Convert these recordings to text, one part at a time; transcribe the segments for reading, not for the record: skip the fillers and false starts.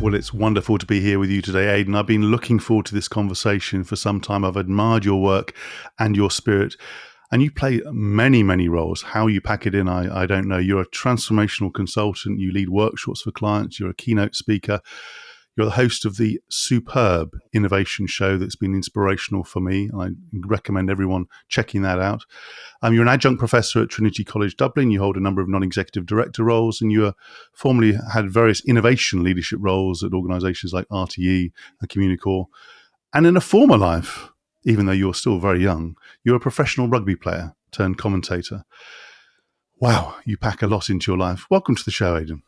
Well, it's wonderful to be here with you today, Aidan. I've been looking forward to this conversation for some time. I've admired your work and your spirit. And you play many, many roles. How you pack it in, I don't know. You're a transformational consultant. You lead workshops for clients. You're a keynote speaker. You're the host of the superb innovation show that's been inspirational for me. I recommend everyone checking that out. You're an adjunct professor at Trinity College Dublin. You hold a number of non-executive director roles, and you formerly had various innovation leadership roles at organizations like RTE and Communicore. And in a former life, even though you're still very young, you're a professional rugby player turned commentator. Wow, you pack a lot into your life. Welcome to the show, Aidan.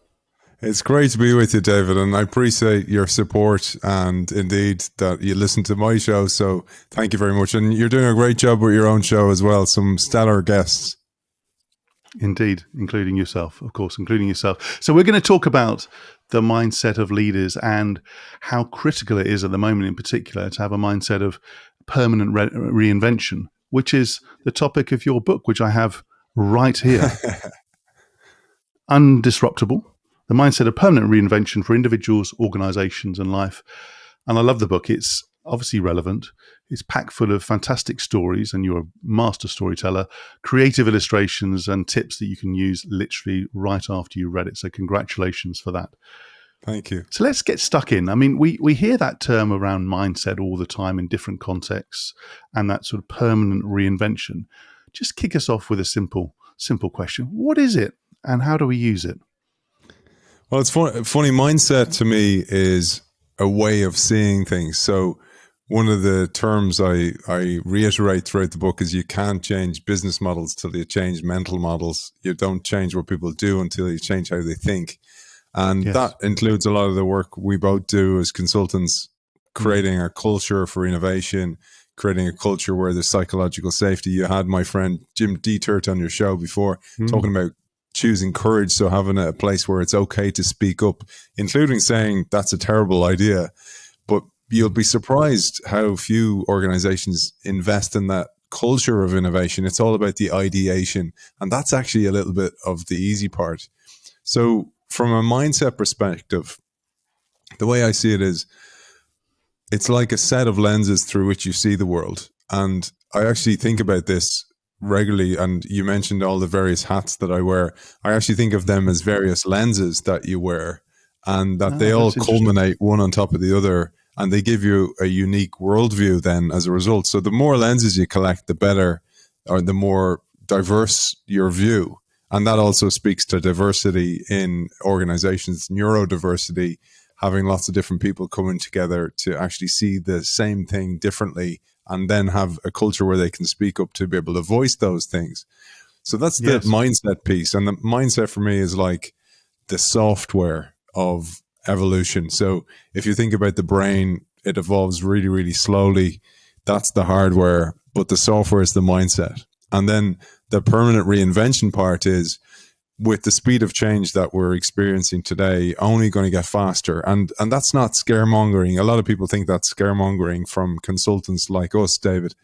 It's great to be with you, David, and I appreciate your support and indeed that you listen to my show. So thank you very much. And you're doing a great job with your own show as well. Some stellar guests. Indeed, including yourself, of course, including yourself. So we're going to talk about the mindset of leaders and how critical it is at the moment in particular to have a mindset of permanent reinvention, which is the topic of your book, which I have right here. Undisruptable. The mindset of permanent reinvention for individuals, organizations, and life. And I love the book. It's obviously relevant. It's packed full of fantastic stories, and you're a master storyteller, creative illustrations, and tips that you can use literally right after you read it. So congratulations for that. Thank you. So let's get stuck in. I mean, we hear that term around mindset all the time in different contexts, and that sort of permanent reinvention. Just kick us off with a simple question. What is it, and how do we use it? Well, it's funny. Mindset to me is a way of seeing things. So one of the terms I reiterate throughout the book is you can't change business models till you change mental models. You don't change what people do until you change how they think. And that includes a lot of the work we both do as consultants, creating a culture for innovation, creating a culture where there's psychological safety. You had my friend Jim Dietert on your show before talking about choosing courage. So having a place where it's okay to speak up, including saying that's a terrible idea. But you'll be surprised how few organizations invest in that culture of innovation. It's all about the ideation. And that's actually a little bit of the easy part. So from a mindset perspective, the way I see it is it's like a set of lenses through which you see the world. And I actually think about this regularly, and you mentioned all the various hats that I wear. I actually think of them as various lenses that you wear, and that they all culminate one on top of the other, and they give you a unique worldview then as a result. So the more lenses you collect, the better, or the more diverse your view. And that also speaks to diversity in organizations, neurodiversity, having lots of different people coming together to actually see the same thing differently, and then have a culture where they can speak up to be able to voice those things. So that's the mindset piece. And the mindset for me is like the software of evolution. So if you think about the brain, it evolves really, really slowly. That's the hardware, but the software is the mindset. And then the permanent reinvention part is, with the speed of change that we're experiencing today, only going to get faster. And that's not scaremongering. A lot of people think that's scaremongering from consultants like us, David,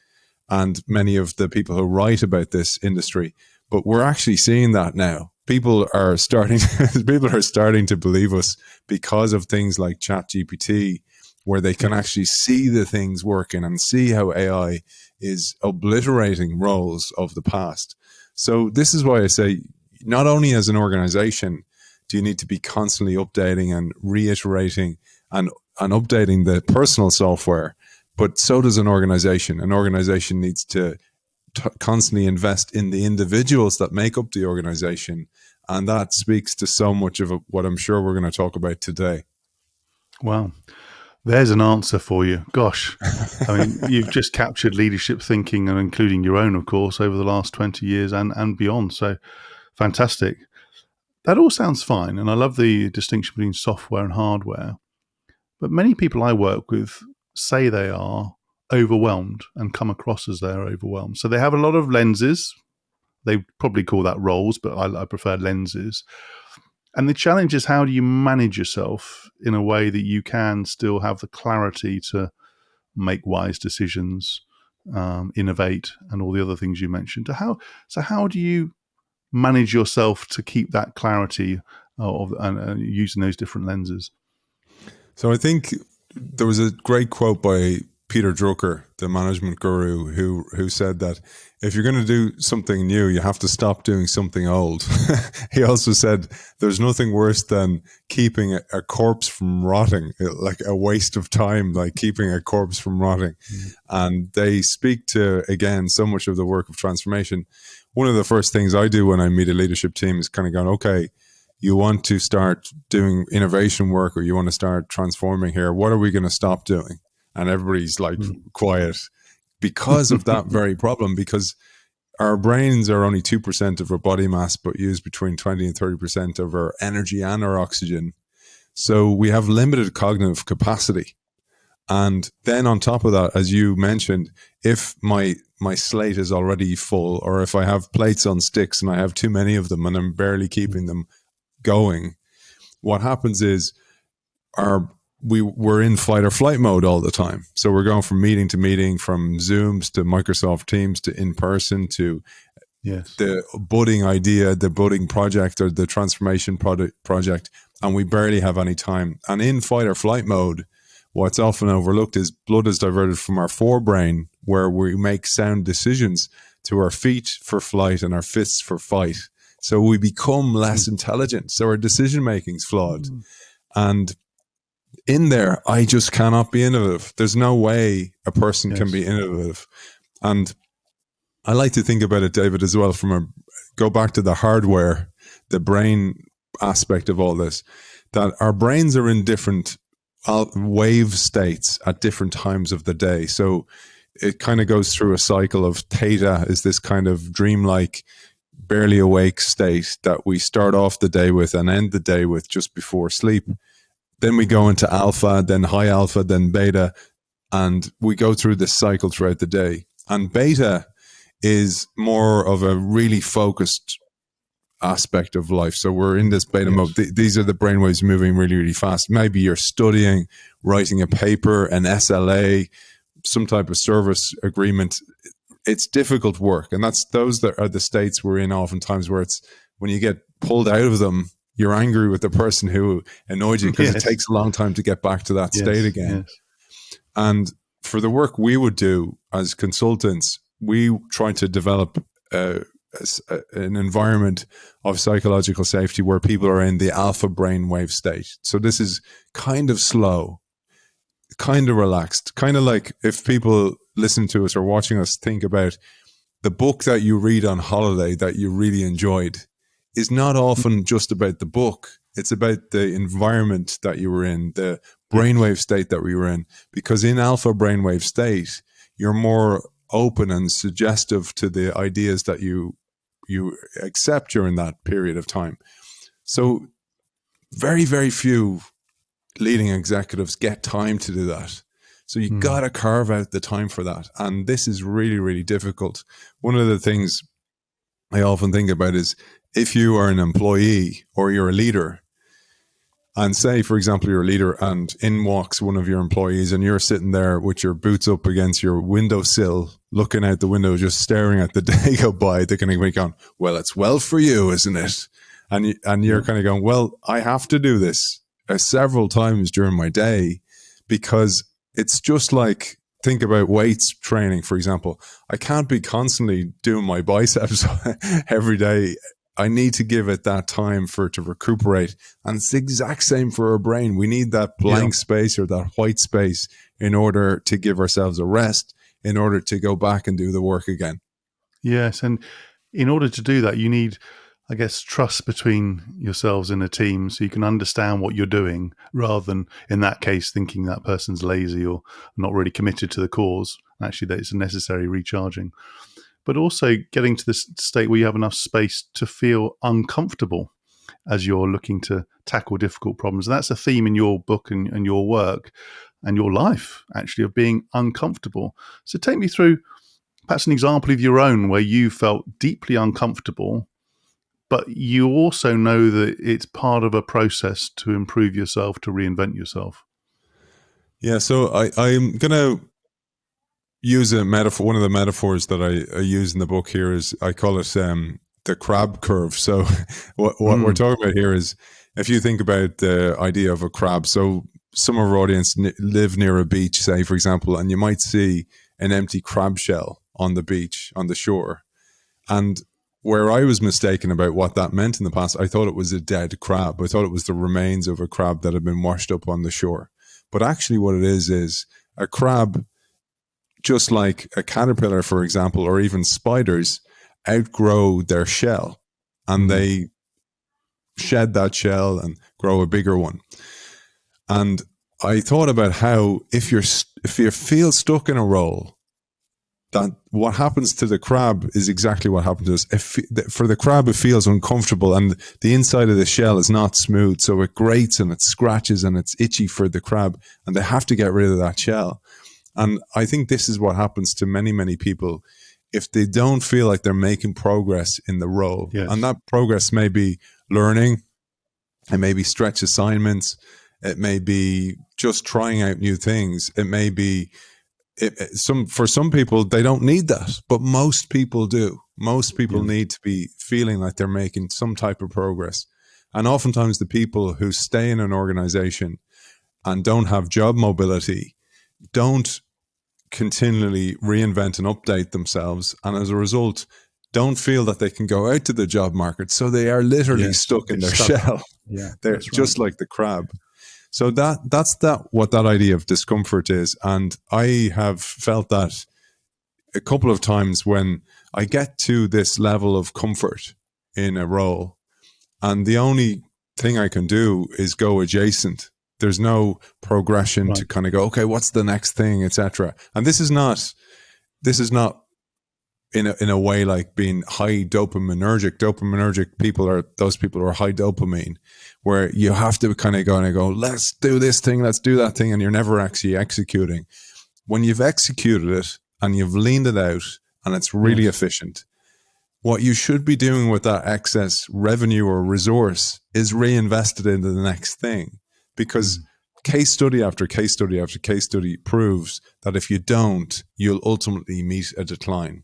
and many of the people who write about this industry. But we're actually seeing that now. People are starting to believe us because of things like ChatGPT, where they can actually see the things working and see how AI is obliterating roles of the past. So this is why I say, not only as an organization do you need to be constantly updating and reiterating and updating the personal software, but so does an organization. An organization needs to constantly invest in the individuals that make up the organization. And that speaks to so much of what I'm sure we're going to talk about today. Wow. There's an answer for you. Gosh, I mean, you've just captured leadership thinking, and including your own, of course, over the last 20 years and beyond. So fantastic. That all sounds fine. And I love the distinction between software and hardware. But many people I work with say they are overwhelmed and come across as they're overwhelmed. So they have a lot of lenses. They probably call that roles, but I prefer lenses. And the challenge is, how do you manage yourself in a way that you can still have the clarity to make wise decisions, innovate, and all the other things you mentioned? So how do you manage yourself to keep that clarity of and using those different lenses? So I think there was a great quote by Peter Drucker, the management guru, who said that if you're going to do something new, you have to stop doing something old. He also said there's nothing worse than keeping a corpse from rotting, like a waste of time, like keeping a corpse from rotting. And they speak to, again, so much of the work of transformation. One of the first things I do when I meet a leadership team is kind of going, okay, you want to start doing innovation work or you want to start transforming here. What are we going to stop doing? And everybody's like quiet because of that very problem, because our brains are only 2% of our body mass, but use between 20 and 30% of our energy and our oxygen. So we have limited cognitive capacity. And then on top of that, as you mentioned, if my slate is already full, or if I have plates on sticks and I have too many of them and I'm barely keeping them going, what happens is we're in fight or flight mode all the time. So we're going from meeting to meeting, from Zooms to Microsoft Teams to in person to the budding idea, the budding project or the transformation project, and we barely have any time. And in fight or flight mode, what's often overlooked is blood is diverted from our forebrain, where we make sound decisions, to our feet for flight and our fists for fight. So we become less intelligent. So our decision making is flawed. And in there, I just cannot be innovative. There's no way a person can be innovative. And I like to think about it, David, as well, go back to the hardware, the brain aspect of all this, that our brains are in different wave states at different times of the day. So it kind of goes through a cycle of theta, is this kind of dreamlike, barely awake state that we start off the day with and end the day with just before sleep. Then we go into alpha, then high alpha, then beta, and we go through this cycle throughout the day. And beta is more of a really focused aspect of life. So we're in this beta mode. These are the brainwaves moving really, really fast. Maybe you're studying, writing a paper, an SLA, some type of service agreement. It's difficult work. And those that are the states we're in oftentimes, where it's when you get pulled out of them, you're angry with the person who annoyed you because it takes a long time to get back to that state again. And for the work we would do as consultants, we try to develop an environment of psychological safety where people are in the alpha brainwave state. So this is kind of slow, kind of relaxed, kind of like if people listen to us or watching us think about the book that you read on holiday that you really enjoyed is not often just about the book. It's about the environment that you were in, the brainwave state that we were in. Because in alpha brainwave state, you're more open and suggestive to the ideas that you accept during that period of time. So very, very few leading executives get time to do that. So you got to carve out the time for that. And this is really, really difficult. One of the things I often think about is if you are an employee or you're a leader, and say, for example, you're a leader and in walks one of your employees and you're sitting there with your boots up against your windowsill, looking out the window, just staring at the day go by, they're going to be going, well, it's well for you, isn't it? And you're kind of going, well, I have to do this several times during my day, because it's just like, think about weights training, for example. I can't be constantly doing my biceps every day. I need to give it that time for it to recuperate. And it's the exact same for our brain. We need that blank space or that white space in order to give ourselves a rest, in order to go back and do the work again. Yes. And in order to do that, you need, I guess, trust between yourselves in a team so you can understand what you're doing, rather than, in that case, thinking that person's lazy or not really committed to the cause. Actually, that it's a necessary recharging. But also getting to this state where you have enough space to feel uncomfortable as you're looking to tackle difficult problems. And that's a theme in your book and your work and your life, actually, of being uncomfortable. So take me through perhaps an example of your own where you felt deeply uncomfortable, but you also know that it's part of a process to improve yourself, to reinvent yourself. Yeah, so I'm going to use a metaphor. One of the metaphors that I use in the book here is, I call it the crab curve. So what we're talking about here is, if you think about the idea of a crab, so some of our audience live near a beach, say, for example, and you might see an empty crab shell on the beach, on the shore. And where I was mistaken about what that meant in the past, I thought it was a dead crab. I thought it was the remains of a crab that had been washed up on the shore. But actually what it is a crab, just like a caterpillar, for example, or even spiders, outgrow their shell and they shed that shell and grow a bigger one. And I thought about how if you feel stuck in a role, that what happens to the crab is exactly what happened to us. For the crab, it feels uncomfortable and the inside of the shell is not smooth. So it grates and it scratches and it's itchy for the crab and they have to get rid of that shell. And I think this is what happens to many, many people if they don't feel like they're making progress in the role. Yes. And that progress may be learning, it may be stretch assignments, it may be just trying out new things, it may be for some people, they don't need that, but most people do. Most people need to be feeling like they're making some type of progress. And oftentimes the people who stay in an organization and don't have job mobility don't continually reinvent and update themselves. And as a result, don't feel that they can go out to the job market. So they are literally stuck in their shell. Yeah, they're just like the crab. So that's what that idea of discomfort is. And I have felt that a couple of times when I get to this level of comfort in a role and the only thing I can do is go adjacent. There's no progression to kind of go, okay, what's the next thing, etc. And this is not in a way like being high dopaminergic. Dopaminergic people are those people who are high dopamine, where you have to kind of go, let's do this thing, let's do that thing, and you're never actually executing. When you've executed it and you've leaned it out and it's really efficient, what you should be doing with that excess revenue or resource is reinvested into the next thing. Because case study after case study after case study proves that if you don't, you'll ultimately meet a decline.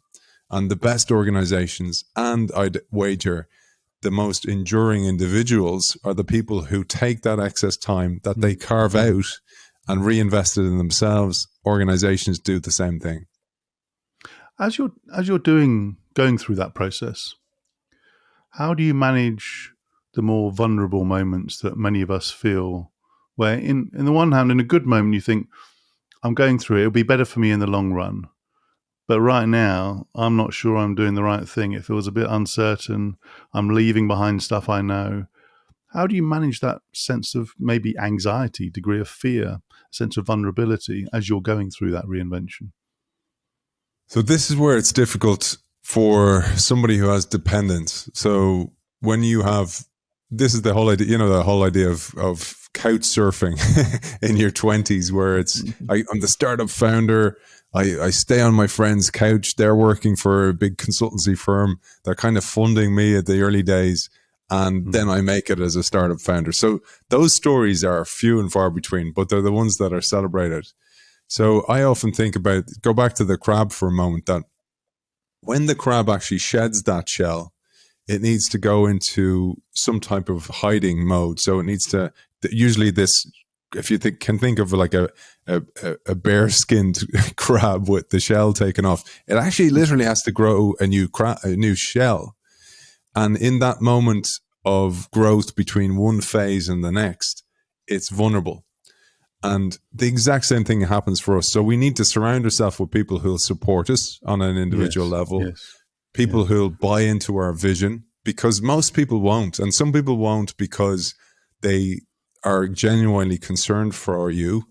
And the best organizations, and I'd wager the most enduring individuals, are the people who take that excess time that they carve out and reinvest it in themselves. Organizations do the same thing. As you're going through that process, how do you manage the more vulnerable moments that many of us feel, where in the one hand, in a good moment, you think, I'm going through it, it'll be better for me in the long run. But right now, I'm not sure I'm doing the right thing. It feels a bit uncertain. I'm leaving behind stuff I know. How do you manage that sense of maybe anxiety, degree of fear, sense of vulnerability as you're going through that reinvention? So this is where it's difficult for somebody who has dependence. So when you have, this is the whole idea, the whole idea of couch surfing in your 20s, where it's, I'm the startup founder. I stay on my friend's couch. They're working for a big consultancy firm. They're kind of funding me at the early days. And then I make it as a startup founder. So those stories are few and far between, but they're the ones that are celebrated. So I often think about, go back to the crab for a moment, that when the crab actually sheds that shell, it needs to go into some type of hiding mode. So it needs to, usually this, if you can think of like a bare-skinned crab with the shell taken off, it actually literally has to grow a new shell. And in that moment of growth between one phase and the next, it's vulnerable. And the exact same thing happens for us. So we need to surround ourselves with people who'll support us on an individual level, people who'll buy into our vision, because most people won't. And some people won't because they are genuinely concerned for you.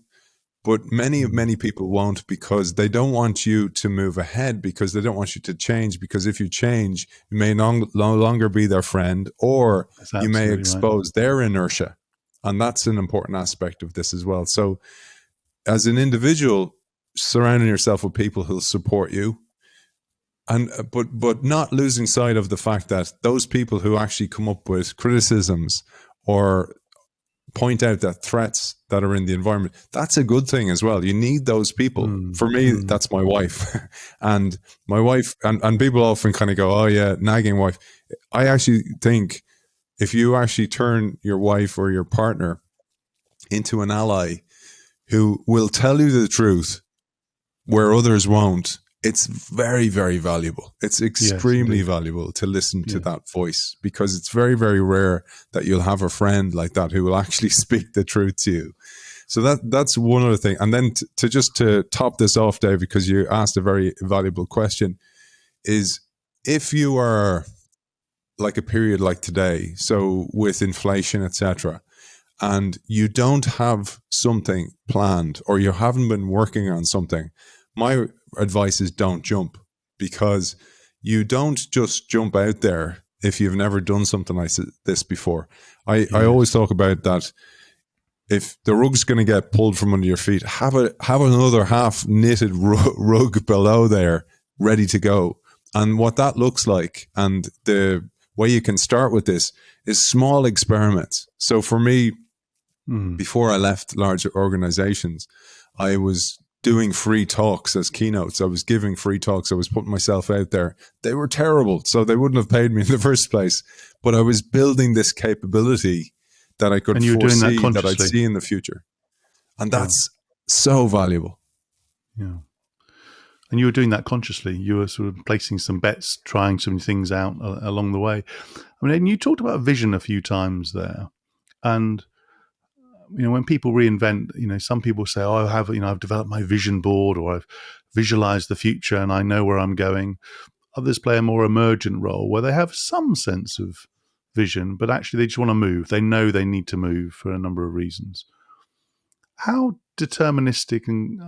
But many people won't because they don't want you to move ahead, because they don't want you to change. Because if you change, you may no longer be their friend, or you may expose their inertia. And that's an important aspect of this as well. So as an individual, surrounding yourself with people who'll support you, and but not losing sight of the fact that those people who actually come up with criticisms or point out that threats that are in the environment, that's a good thing as well. You need those people. For me, that's my wife. And my wife, and people often kind of go, oh yeah, nagging wife. I actually think if you actually turn your wife or your partner into an ally, who will tell you the truth where others won't, it's very, very valuable. It's extremely valuable to listen to that voice, because it's very, very rare that you'll have a friend like that who will actually speak the truth to you. So that's one other thing. And then to top this off, Dave, because you asked a very valuable question, is if you are like a period like today, so with inflation, etc., and you don't have something planned or you haven't been working on something, my advice is don't jump, because you don't just jump out there if you've never done something like this before. I always talk about that. If the rug's going to get pulled from under your feet, have another half knitted rug below there ready to go. And what that looks like, and the way you can start with this, is small experiments. So for me, before I left large organizations, I was doing free talks as keynotes. I was giving free talks. I was putting myself out there. They were terrible, so they wouldn't have paid me in the first place. But I was building this capability that I could foresee that I'd see in the future. And that's so valuable. Yeah. And you were doing that consciously. You were sort of placing some bets, trying some things out along the way. I mean, and you talked about vision a few times there. And when people reinvent, some people say, "Oh, I've developed my vision board, or I've visualized the future and I know where I'm going." Others play a more emergent role where they have some sense of vision, but actually they just want to move. They know they need to move for a number of reasons. How deterministic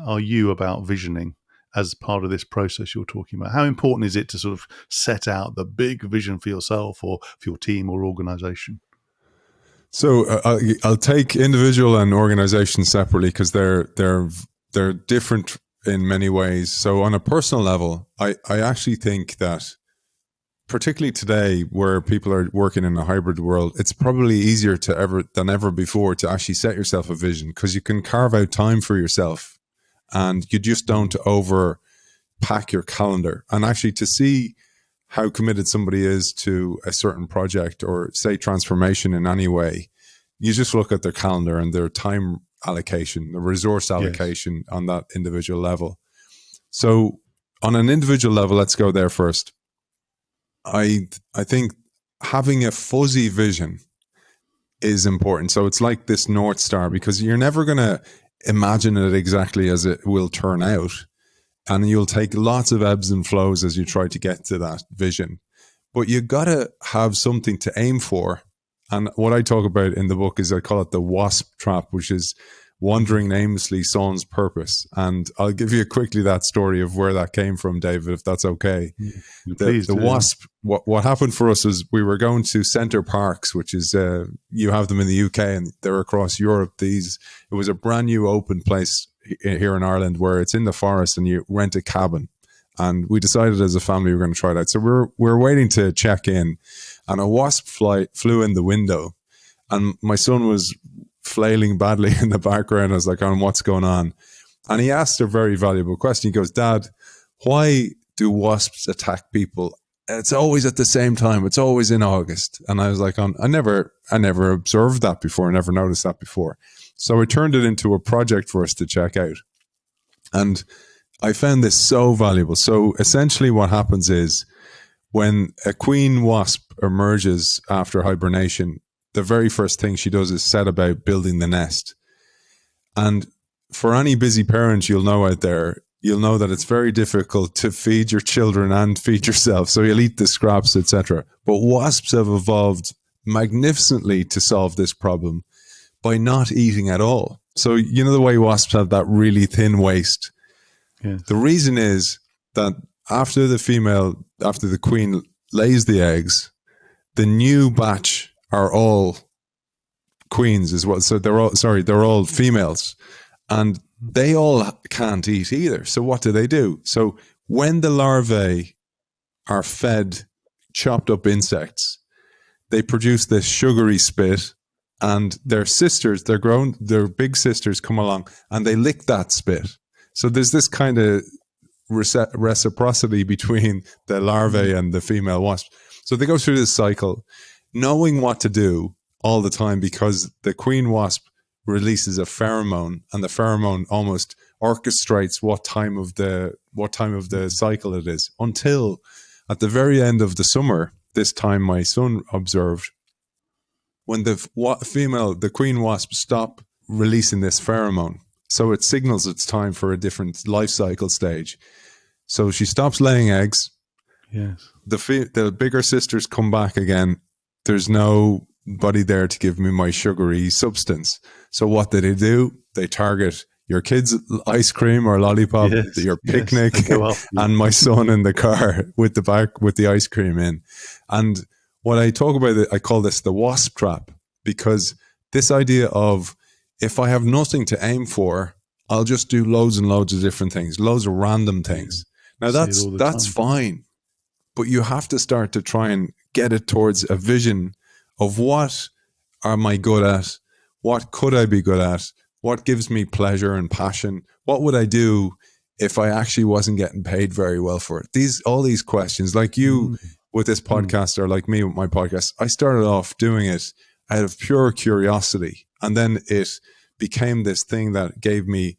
are you about visioning as part of this process you're talking about? How important is it to sort of set out the big vision for yourself or for your team or organization? So I'll take individual and organization separately, because they're different in many ways. So on a personal level, I actually think that, particularly today where people are working in a hybrid world, it's probably easier than ever before to actually set yourself a vision, because you can carve out time for yourself and you just don't overpack your calendar. And actually, to see how committed somebody is to a certain project, or say transformation in any way, you just look at their calendar and their time allocation, the resource allocation on that individual level. So on an individual level, let's go there first. I think having a fuzzy vision is important. So it's like this North Star, because you're never going to imagine it exactly as it will turn out. And you'll take lots of ebbs and flows as you try to get to that vision. But you got to have something to aim for. And what I talk about in the book is, I call it the WASP trap, which is wandering aimlessly sans purpose. And I'll give you quickly that story of where that came from, David, if that's okay. Please the WASP, what happened for us was we were going to Centre Parks, which is, you have them in the UK and they're across Europe. It was a brand new open place here in Ireland where it's in the forest and you rent a cabin. And we decided as a family we were going to try that. So we're waiting to check in, and a wasp flew in the window, and my son was flailing badly in the background. I was like, what's going on? And he asked a very valuable question. He goes, "Dad, why do wasps attack people? It's always at the same time. It's always in August." And I was like, I never observed that before. I never noticed that before. So I turned it into a project for us to check out. And I found this so valuable. So essentially what happens is, when a queen wasp emerges after hibernation, the very first thing she does is set about building the nest. And for any busy parent you'll know out there, you'll know that it's very difficult to feed your children and feed yourself. So you'll eat the scraps, etc. But wasps have evolved magnificently to solve this problem by not eating at all. So you know the way wasps have that really thin waist? Yes. The reason is that after the queen lays the eggs, the new batch are all queens as well. So they're all females, and they all can't eat either. So what do? So when the larvae are fed chopped up insects, they produce this sugary spit, and their big sisters come along and they lick that spit. So there's this kind of reciprocity between the larvae and the female wasp. So they go through this cycle, knowing what to do all the time, because the queen wasp releases a pheromone, and the pheromone almost orchestrates what time of the cycle it is, until at the very end of the summer, this time my son observed, when the queen wasp stop releasing this pheromone, so it signals it's time for a different life cycle stage. So she stops laying eggs. Yes. The bigger sisters come back again. There's nobody there to give me my sugary substance. So what do? They target your kid's ice cream or lollipop, Yes, your picnic, yes, and my son in the car with the ice cream in. And what I talk about, I call this the wasp trap, because this idea of, if I have nothing to aim for, I'll just do loads and loads of different things, loads of random things. Now that's fine, but you have to start to try and get it towards a vision of, what am I good at? What could I be good at? What gives me pleasure and passion? What would I do if I actually wasn't getting paid very well for it? All these questions, like you with this podcast, or like me with my podcast, I started off doing it out of pure curiosity. And then it became this thing that gave me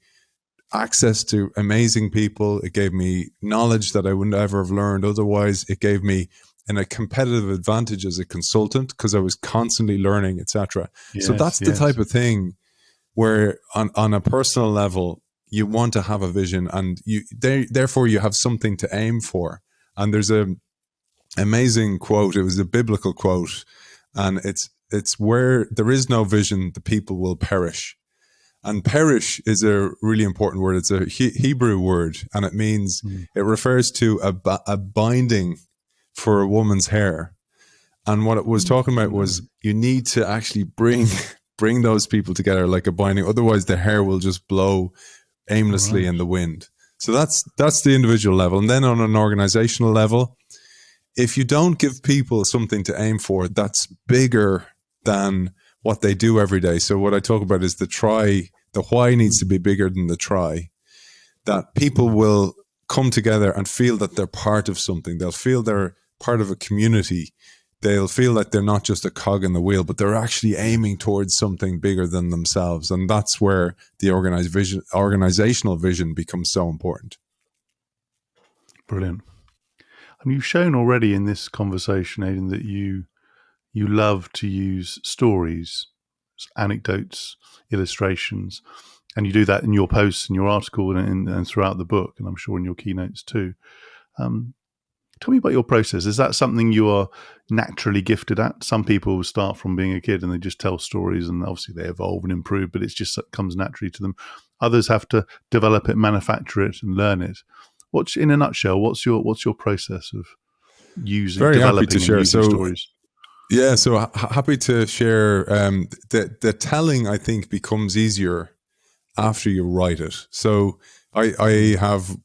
access to amazing people. It gave me knowledge that I wouldn't ever have learned otherwise. It gave me a competitive advantage as a consultant, because I was constantly learning, etc. Yes, so that's the type of thing where on a personal level, you want to have a vision, and therefore you have something to aim for. And there's an amazing quote. It was a biblical quote, and it's where there is no vision, the people will perish. And perish is a really important word. It's a Hebrew word, and it means, it refers to a binding for a woman's hair. And what it was talking about was, you need to actually bring those people together like a binding. Otherwise, the hair will just blow aimlessly in the wind. So that's the individual level. And then on an organizational level, if you don't give people something to aim for, that's bigger than what they do every day. So what I talk about is the why needs to be bigger than the try. That people will come together and feel that they're part of something. They'll feel they're part of a community. They'll feel like they're not just a cog in the wheel, but they're actually aiming towards something bigger than themselves. And that's where the organizational vision becomes so important. Brilliant. And you've shown already in this conversation, Aidan, that you love to use stories, anecdotes, illustrations, and you do that in your posts and your article and throughout the book, and I'm sure in your keynotes too. Tell me about your process. Is that something you are naturally gifted at? Some people start from being a kid and they just tell stories, and obviously they evolve and improve, but it just comes naturally to them. Others have to develop it, manufacture it, and learn it. In a nutshell, what's your process of developing and using stories? Yeah, so happy to share. The telling, I think, becomes easier after you write it. So I have,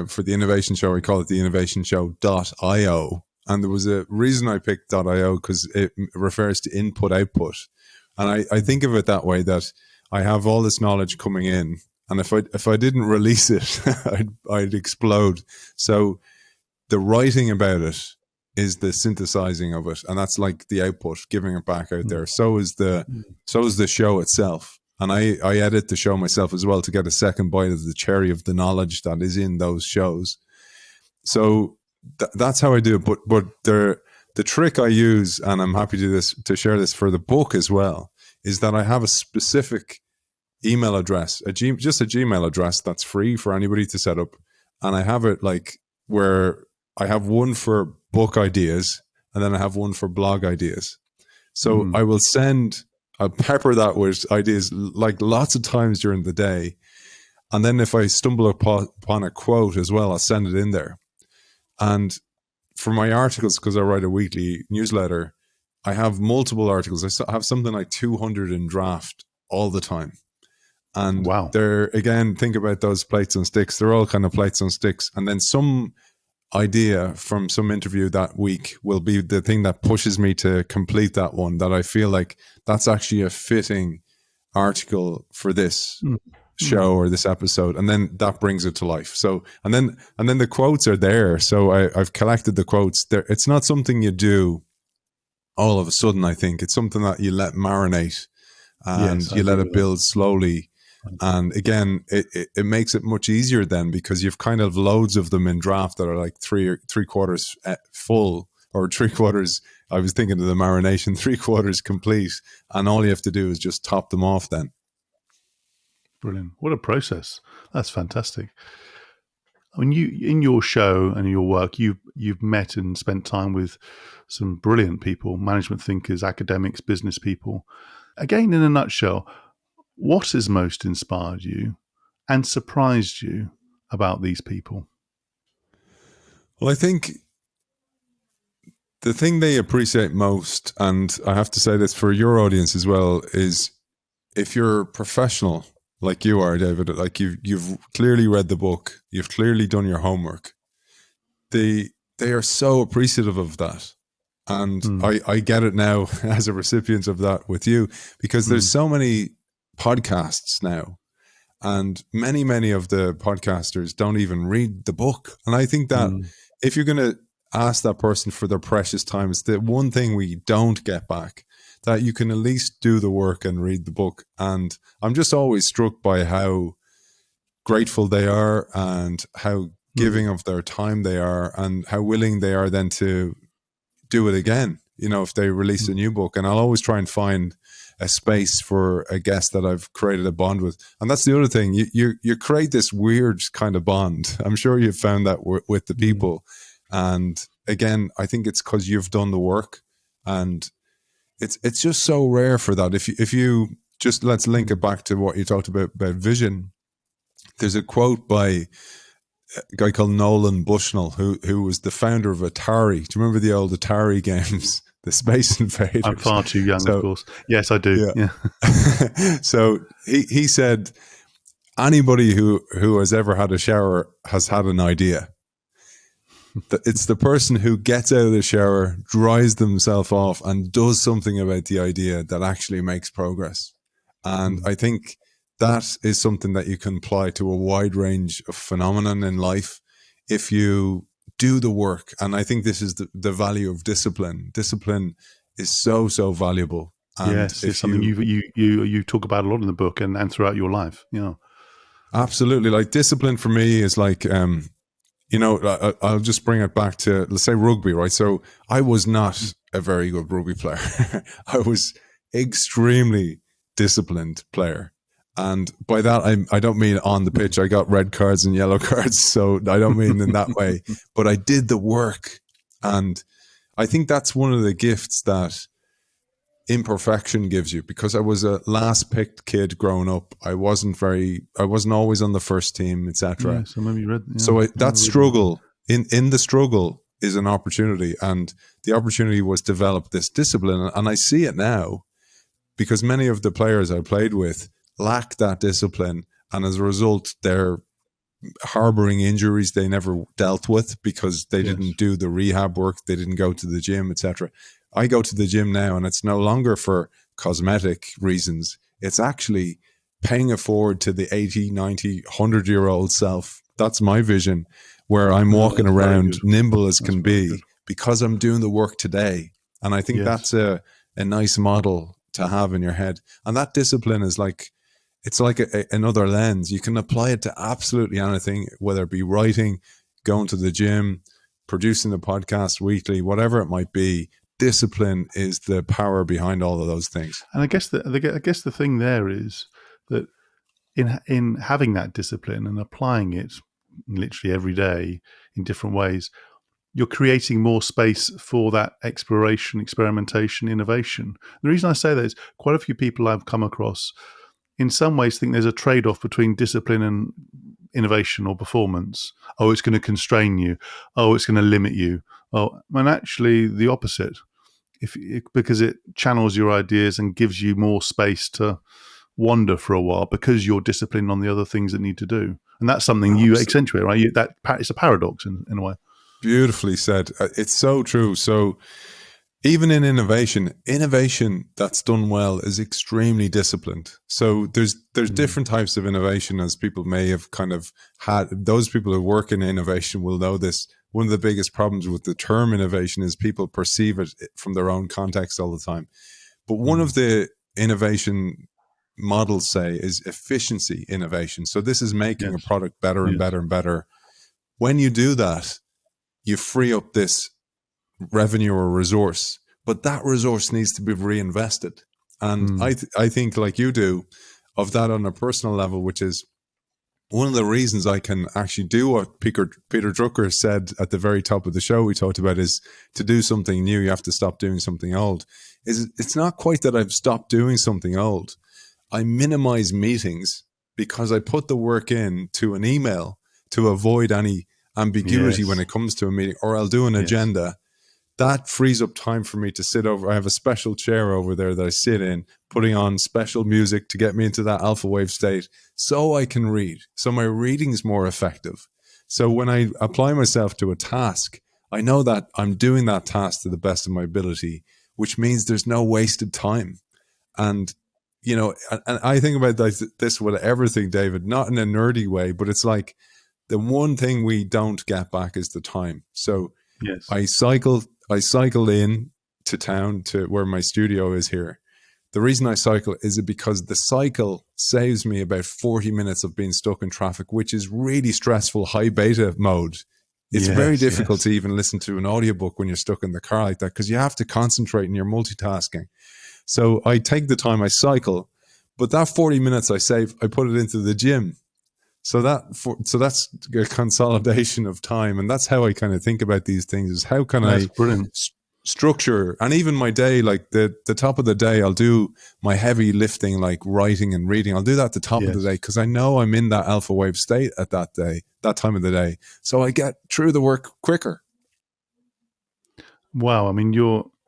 for the innovation show, I call it the innovationshow.io. And there was a reason I picked .io, because it refers to input output. And I think of it that way, that I have all this knowledge coming in, and if I didn't release it, I'd explode. So the writing about it is the synthesizing of it, and that's like the output, giving it back out there. So is the show itself. And I edit the show myself as well, to get a second bite of the cherry of the knowledge that is in those shows. So that's how I do it. But the trick I use, and I'm happy to share this for the book as well, is that I have a specific email address, just a Gmail address that's free for anybody to set up. And I have it like where I have one for book ideas, and then I have one for blog ideas. So I'll pepper that with ideas like lots of times during the day. And then if I stumble upon a quote as well, I'll send it in there. And for my articles, because I write a weekly newsletter, I have multiple articles. I have something like 200 in draft all the time. And they're, again, think about those plates and sticks. They're all kind of plates and sticks. And then some idea from some interview that week will be the thing that pushes me to complete that one, that I feel like that's actually a fitting article for this show or this episode. And then that brings it to life. So, and then the quotes are there. So I've collected the quotes there. It's not something you do all of a sudden. I think it's something that you let marinate. Yes, and I you let agree it with that. build slowly. And again, it makes it much easier then, because you've kind of loads of them in draft that are like three quarters full, or three quarters. I was thinking of the marination, 3/4 complete, and all you have to do is just top them off then. Brilliant. What a process. That's fantastic. I mean, you in your show and in your work, you've met and spent time with some brilliant people, management thinkers, academics, business people. Again, in a nutshell, what has most inspired you and surprised you about these people? Well, I think the thing they appreciate most, and I have to say this for your audience as well, is if you're a professional like you are, David, like you've clearly read the book, you've clearly done your homework. They are so appreciative of that. And Mm, I get it now as a recipient of that with you, because there's mm, so many podcasts now, and many of the podcasters don't even read the book. And I think that mm, if you're going to ask that person for their precious time, it's the one thing we don't get back, that you can at least do the work and read the book. And I'm just always struck by how grateful they are, and how mm, giving of their time they are, and how willing they are then to do it again, if they release a mm. new book. And I'll always try and find a space for a guest that I've created a bond with. And that's the other thing. You create this weird kind of bond. I'm sure you've found that with the Mm. people. And again, I think it's because you've done the work, and it's just so rare for that. If you just, let's link it back to what you talked about vision. There's a quote by a guy called Nolan Bushnell, who was the founder of Atari. Do you remember the old Atari games, the Space I'm Invaders? far too young, of So course. Yes, I do. yeah. Yeah. So he said, anybody who has ever had a shower has had an idea. It's the person who gets out of the shower, dries themselves off, and does something about the idea that actually makes progress. And Mm. I think that is something that you can apply to a wide range of phenomenon in life if you do the work. And I think this is the value of discipline. Discipline is so valuable. And Yes, it's if something you you talk about a lot in the book and throughout your life. Yeah. absolutely, like, discipline for me is like, I'll just bring it back to, let's say, rugby, right? So I was not a very good rugby player. I was extremely disciplined player. And by that, I don't mean on the pitch. I got red cards and yellow cards. So I don't mean in that way, but I did the work. And I think that's one of the gifts that imperfection gives you, because I was a last picked kid growing up. I wasn't always on the first team, etc. Yes, I remember you read. Yeah, So I that remember reading that. struggle, in the struggle is an opportunity, and the opportunity was develop this discipline. And I see it now, because many of the players I played with lack that discipline, and as a result, they're harboring injuries they never dealt with because they Yes. didn't do the rehab work, they didn't go to the gym, etc. I go to the gym now, and it's no longer for cosmetic reasons. It's actually paying it forward to the 80, 90, 100-year-old self. That's my vision, where I'm No, walking that's very around good. nimble as That's can very good. be, because I'm doing the work today. And I think Yes. that's a nice model to have in your head. And that discipline is like, it's like another lens. You can apply it to absolutely anything, whether it be writing, going to the gym, producing a podcast weekly, whatever it might be. Discipline is the power behind all of those things. And I guess the thing there is that in having that discipline and applying it literally every day in different ways, you're creating more space for that exploration, experimentation, innovation. The reason I say that is quite a few people I've come across in some ways think there's a trade-off between discipline and innovation or performance. Oh, it's going to constrain you. Oh, it's going to limit you. Oh, and actually the opposite. Because it channels your ideas and gives you more space to wander for a while because you're disciplined on the other things that need to do. And that's something you accentuate, right? It's a paradox in a way. Beautifully said. It's so true. So even in innovation that's done well is extremely disciplined. So there's different types of innovation, as people may have kind of had. Those people who work in innovation will know this. One of the biggest problems with the term innovation is people perceive it from their own context all the time. But one of the innovation models say is efficiency innovation. So this is making a Yes. product better and Yes. better and better. When you do that, you free up this revenue or resource, but that resource needs to be reinvested. And I think, like you do, of that on a personal level, which is one of the reasons I can actually do what Peter Drucker said at the very top of the show we talked about, is to do something new, you have to stop doing something old. It's not quite that I've stopped doing something old. I minimize meetings because I put the work in to an email to avoid any ambiguity when it comes to a meeting, or I'll do an agenda. That frees up time for me to sit over. I have a special chair over there that I sit in, putting on special music to get me into that alpha wave state so I can read. So my reading is more effective. So when I apply myself to a task, I know that I'm doing that task to the best of my ability, which means there's no wasted time. And, you know, and I think about this with everything, David, not in a nerdy way, but it's like the one thing we don't get back is the time. So I cycle in to town to where my studio is here. The reason I cycle is because the cycle saves me about 40 minutes of being stuck in traffic, which is really stressful, high beta mode. It's very difficult to even listen to an audiobook when you're stuck in the car like that, because you have to concentrate and you're multitasking. So I take the time, I cycle, but that 40 minutes I save, I put it into the gym. So that's a consolidation of time, and that's how I kind of think about these things. Is how can I structure, and even my day, like the top of the day, I'll do my heavy lifting, like writing and reading. I'll do that at the top of the day because I know I'm in that alpha wave state at that time of the day. So I get through the work quicker. Wow, I mean,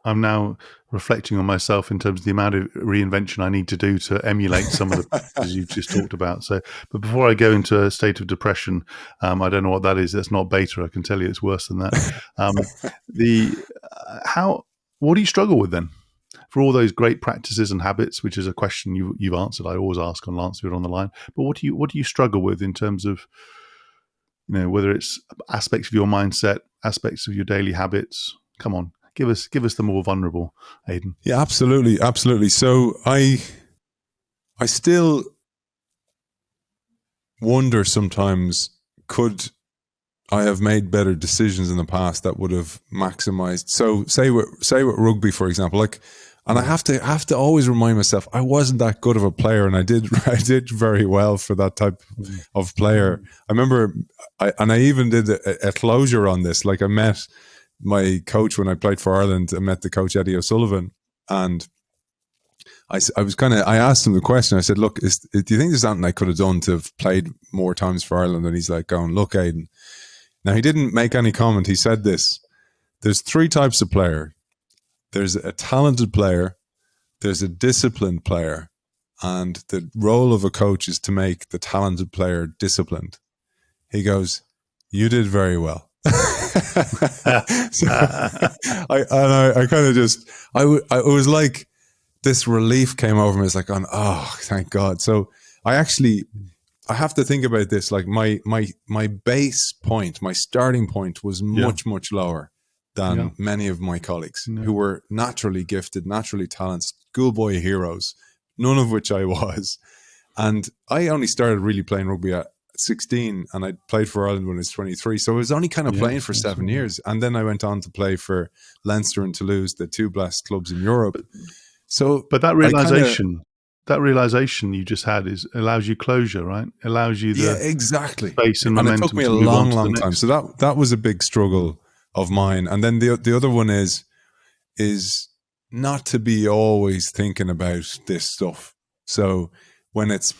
I'm now reflecting on myself in terms of the amount of reinvention I need to do to emulate some of the practices you've just talked about. So, but before I go into a state of depression, I don't know what that is. That's not beta. I can tell you it's worse than that. What do you struggle with then? For all those great practices and habits, which is a question you've answered, I always ask on Lanceville on the Line. But what do you struggle with in terms of, you know, whether it's aspects of your mindset, aspects of your daily habits? Come on. Give us the more vulnerable, Aidan. Yeah, absolutely. So I still wonder sometimes, could I have made better decisions in the past that would have maximized? So say with rugby, for example, like, and I have to always remind myself, I wasn't that good of a player, and I did very well for that type of player. I remember, I even did a closure on this. Like, I met my coach when I played for Ireland. I met the coach, Eddie O'Sullivan, and I asked him the question. I said, look, do you think there's something I could have done to have played more times for Ireland? And he's like going, look, Aidan. Now, he didn't make any comment. He said this: there's three types of player. There's a talented player, there's a disciplined player, and the role of a coach is to make the talented player disciplined. He goes, you did very well. So I kind of just, I was like, this relief came over me. It's like, oh, thank God. So I have to think about this. Like my base point, my starting point was much lower than many of my colleagues who were naturally gifted, naturally talented, schoolboy heroes, none of which I was. And I only started really playing rugby at 16, and I played for Ireland when I was 23. So I was only kind of playing for 7 years. And then I went on to play for Leinster and Toulouse, the two best clubs in Europe. But that realization you just had allows you closure, right? Allows you exactly space and momentum. It took me a long time. So that was a big struggle of mine. And then the other one is not to be always thinking about this stuff. So when it's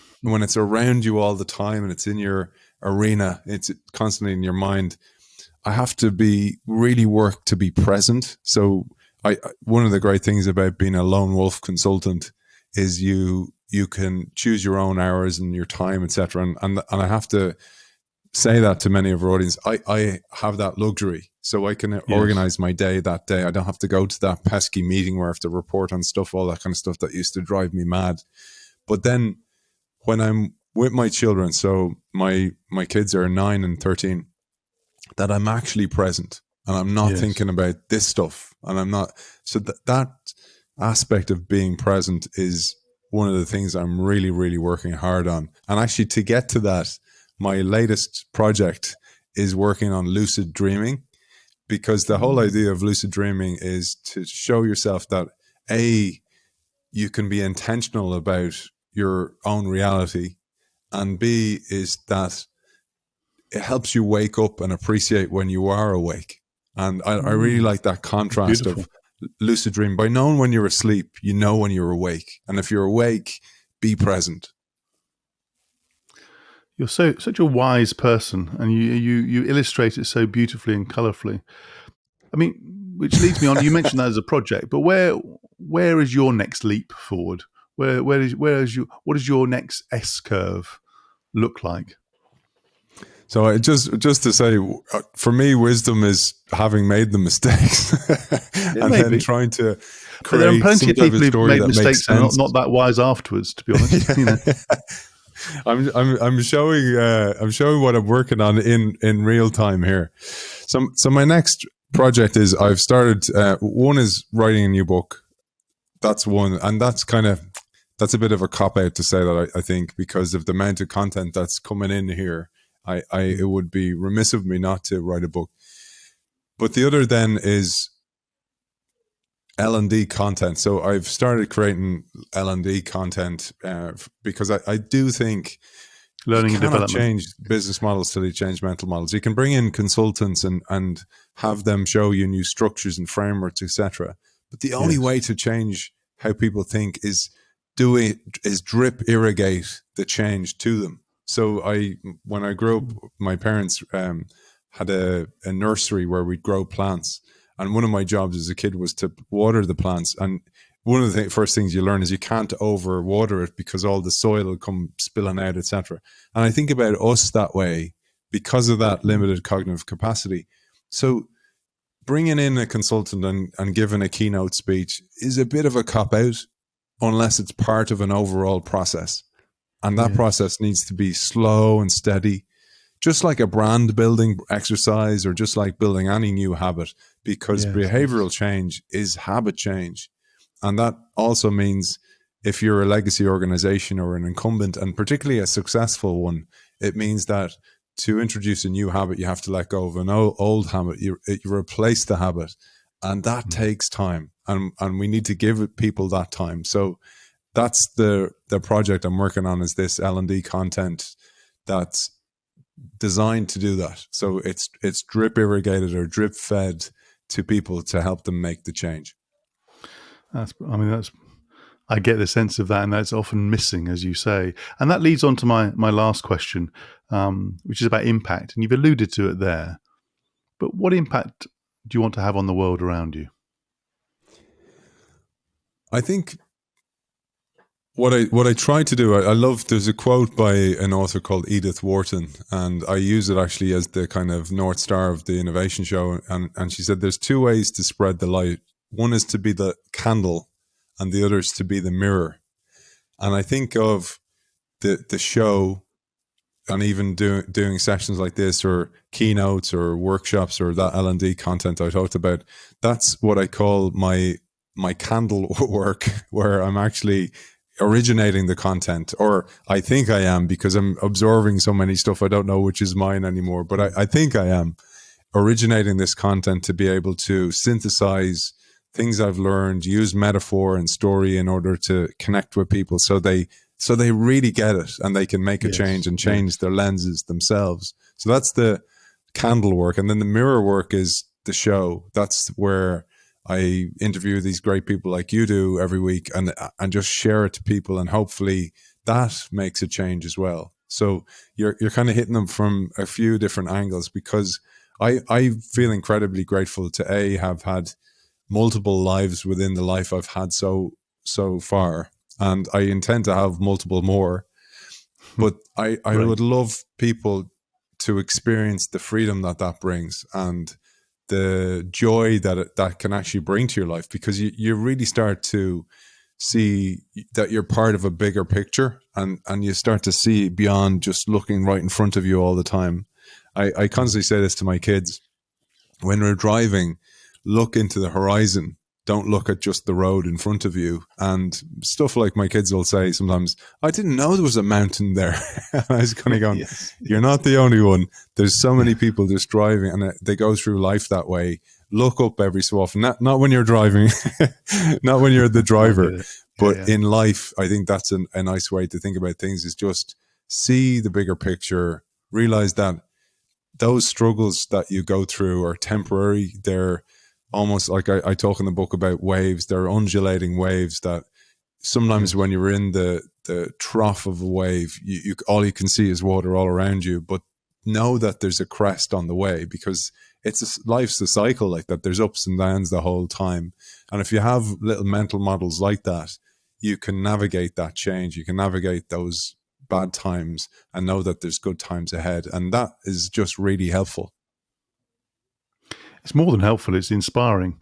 around you all the time and it's in your arena, it's constantly in your mind, I have to really work to be present. So one of the great things about being a lone wolf consultant is you can choose your own hours and your time, etc. And I have to say that to many of our audience. I have that luxury, so I can organize my day that day. I don't have to go to that pesky meeting where I have to report on stuff, all that kind of stuff that used to drive me mad. But then when I'm with my children, so my kids are 9 and 13, that I'm actually present and I'm not thinking about this stuff, and I'm not. So that aspect of being present is one of the things I'm really, really working hard on. And actually, to get to that, my latest project is working on lucid dreaming, because the whole idea of lucid dreaming is to show yourself that you can be intentional about your own reality, and B is that it helps you wake up and appreciate when you are awake. And I really like that contrast Beautiful. of lucid dream. By knowing when you're asleep, you know when you're awake. And if you're awake, be present. You're such a wise person, and you illustrate it so beautifully and colourfully. I mean, which leads me on. You mentioned that as a project, but where is your next leap forward? What does your next S curve look like? So just to say, for me, wisdom is having made the mistakes and then trying to create. But there are plenty some of people who've made mistakes and not that wise afterwards, to be honest. You know. I'm showing what I'm working on in real time here. So my next project is I've started. One is writing a new book. That's one, and that's a bit of a cop out to say that I think, because of the amount of content that's coming in here. It would be remiss of me not to write a book. But the other then is L&D content. So I've started creating L&D content because I do think learning and development. Change business models till you change mental models. You can bring in consultants and have them show you new structures and frameworks, etc. But the only way to change how people think is drip irrigate the change to them. So when I grew up, my parents had a nursery where we'd grow plants. And one of my jobs as a kid was to water the plants. And one of the first things you learn is you can't over water it, because all the soil will come spilling out, etc. And I think about us that way because of that limited cognitive capacity. So bringing in a consultant and giving a keynote speech is a bit of a cop-out unless it's part of an overall process. And that process needs to be slow and steady, just like a brand building exercise or just like building any new habit, because behavioral change is habit change. And that also means if you're a legacy organization or an incumbent, and particularly a successful one, it means that to introduce a new habit, you have to let go of an old habit. You replace the habit, and that takes time. And we need to give people that time. So that's the project I'm working on, is this L&D content that's designed to do that. So it's drip irrigated or drip fed to people to help them make the change. I get the sense of that, and that's often missing, as you say. And that leads on to my last question, which is about impact. And you've alluded to it there. But what impact do you want to have on the world around you? I think what I try to do, I love, there's a quote by an author called Edith Wharton, and I use it actually as the kind of North Star of the innovation show. And she said, there's two ways to spread the light. One is to be the candle, and the other is to be the mirror. And I think of the show, and even doing sessions like this or keynotes or workshops or that L&D content I talked about, that's what I call my candle work, where I'm actually originating the content, or I think I am, because I'm absorbing so many stuff I don't know which is mine anymore, but I think I am originating this content to be able to synthesize things I've learned, use metaphor and story in order to connect with people so they really get it and they can make a change and change their lenses themselves. So that's the candle work. And then the mirror work is the show. That's where I interview these great people like you do every week and just share it to people, and hopefully that makes a change as well. So you're kind of hitting them from a few different angles, because I feel incredibly grateful to have had multiple lives within the life I've had so far, and I intend to have multiple more. But I would love people to experience the freedom that brings and the joy that can actually bring to your life, because you really start to see that you're part of a bigger picture, and you start to see beyond just looking right in front of you all the time. I constantly say this to my kids: when we're driving, look into the horizon don't look at just the road in front of you. And stuff like my kids will say sometimes, I didn't know there was a mountain there. I was kind of going, Yes. you're not the only one. There's so many people just driving, and they go through life that way. Look up every so often, not when you're driving, not when you're the driver, but in life. I think that's a nice way to think about things, is just see the bigger picture, realize that those struggles that you go through are temporary. They're almost like I talk in the book about waves. They're undulating waves that sometimes when you're in the trough of a wave, you all you can see is water all around you. But know that there's a crest on the way, because life's a cycle like that. There's ups and downs the whole time. And if you have little mental models like that, you can navigate that change. You can navigate those bad times and know that there's good times ahead. And that is just really helpful. It's more than helpful. It's inspiring.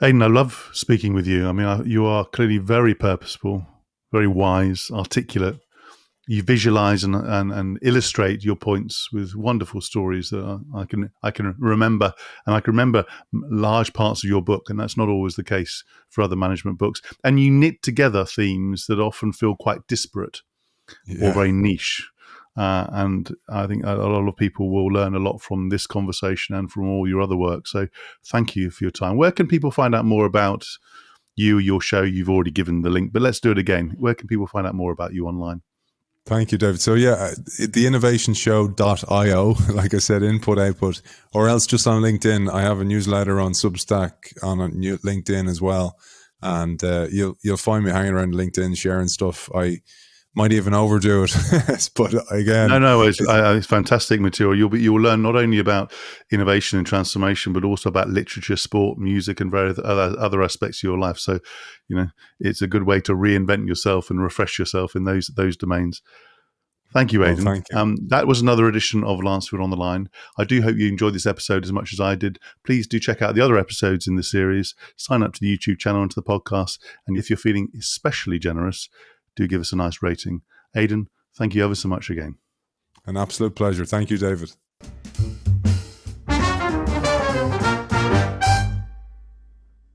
Aidan, I love speaking with you. I mean, you are clearly very purposeful, very wise, articulate. You visualize and illustrate your points with wonderful stories that I can remember, and I can remember large parts of your book, and that's not always the case for other management books. And you knit together themes that often feel quite disparate or very niche. And I think a lot of people will learn a lot from this conversation and from all your other work. So thank you for your time. Where can people find out more about you, your show? You've already given the link, but let's do it again. Where can people find out more about you online? Thank you, David. So theinnovationshow.io, like I said, input, output, or else just on LinkedIn. I have a newsletter on Substack, on LinkedIn as well. And you'll find me hanging around LinkedIn, sharing stuff. I might even overdo it, but again, it's fantastic material. You will learn not only about innovation and transformation, but also about literature, sport, music, and various other aspects of your life. So, it's a good way to reinvent yourself and refresh yourself in those domains. Thank you, Aidan. Well, thank you. That was another edition of Lansfield on the Line. I do hope you enjoyed this episode as much as I did. Please do check out the other episodes in the series. Sign up to the YouTube channel and to the podcast. And if you're feeling especially generous, do give us a nice rating. Aidan, thank you ever so much again. An absolute pleasure. Thank you, David.